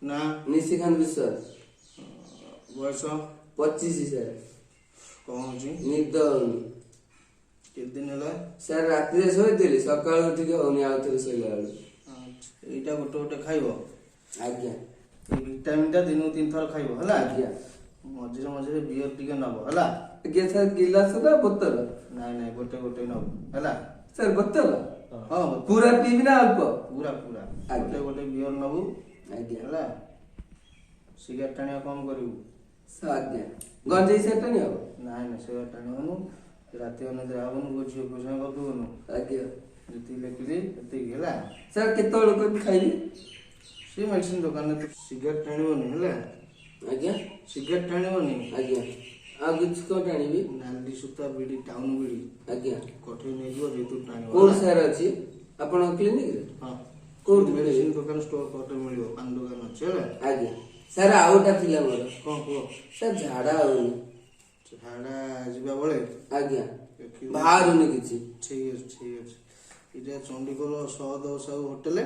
ନା निशिकांत विश्वास बयस 25 सर कौन होची निद होनी केते दिन होला सर रात्रि शोइली सकाळ उठिक होनी आउ थरे शोइला एटा गोटे गोटे खाइबो आज्ञा ए विटामिन टा दिन 3 थर खाइबो हला आज्ञा मझिरे मझिरे बियर टिके नबो हला आज्ञा सर गिलास ना बोतल नाइ नाइ गोटे गोटे नबो हला सर बोतल हां पूरा पीबी ना अल्प पूरा पूरा गोटे गोटे बियर नबो आज्ञा हला सिगरेट टाणिया कम करिवु आज्ञा गंजेई सेट नहीं हो नाइ नाइ सिगरेट टाणिवनु राति अनिद्रा हबनु गोझियो पुसा गदुनु आज्ञा जति लेखिली तति गेला सर केतळ को खाइबी से मेडिसिन दुकान में सिगरेट टाणिवनु हला आज्ञा सिगरेट टाणिवनु आज्ञा आ किछ को टाणीबी नाली सुता बिडी टाउन बिडी आज्ञा कोठे नै जो जेतु टाणिव कोन सर अछि आपण क्लिनिक रे हां कोन मेडिसिन दुकान स्टोर कोठे मिलियो पान दुकान अछि हला आज्ञा सर आउटा थिला मोर कोन को सर झाड़ा होनी झाडा जिबा बळे आज्ञा बाहरुनी किछि ठीक अछि इजा चंडीगढ़ 110 होटल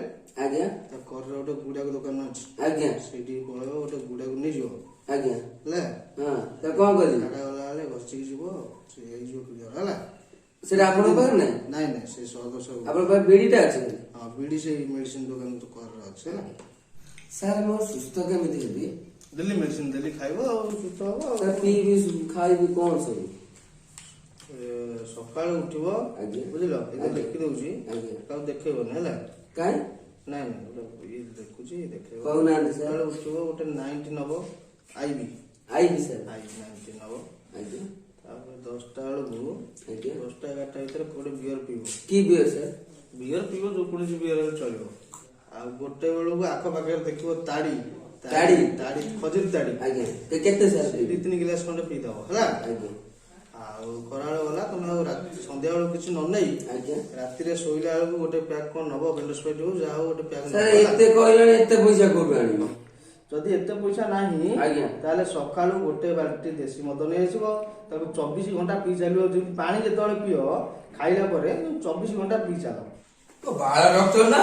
आज्ञा ता कर गोटे गुडा दुकान अछि आज्ञा सेठी पळेबो गोटे गुडा को नै जो आज्ञा ले हां त कोन करी झाडा वाला वाले बसि जिवो से एई जो क्लियर हला सर आपण पर नै नाइ नाइ से 110 आपण पर बीडीटा अछि हां बीडी से मेडिसिन दुकान तो कर अछि हला सर मो सुस्त केमिति हेबी दिल्ली मेडिसिन दिल्ली खाइबो सुस्त हो सर पीबी खाइबी कोन सब सकाळ उठिबो आज्ञा बुझिलो एते देखि दउची आज्ञा काउ देखैबो न हला काई नाइ नाइ ये देखुची देखैबो कहू ना सर सकाळ उठिबो गोटे 90 नबो आईबी आईबी सर आई 90 नबो आज्ञा तापर 10 टा बेलू आज्ञा 10 टा 11 टा भीतर कोडे बियर पीबो की बियर सर बियर पीबो जो कोडी बियर चलिबो आ गोटे बेलू आख पाखे देखिबो ताड़ी ताड़ी ताड़ी खजूर ताड़ी आज्ञा ते केते सर 2-3 गिलास खंडे पी दबो हला आज्ञा आउ कराळ वाला तुम संध्या बेलू किछ न नै आज्ञा राति रे सोइला बेलू गोटे पैक कोन नबो बेंडोस्पाइट हो जाओ गोटे पैक सर एते कहले एते पैसा कोड आनिबो जदि एते पैसा नाही आज्ञा ताले सकाळू गोटे बाल्टी देसी मद नै आसीबो ताको 24 घंटा पी चालियो जे पानी जेतळे पियो खाइला परे 24 घंटा पी चालो तो बाळा डॉक्टर ना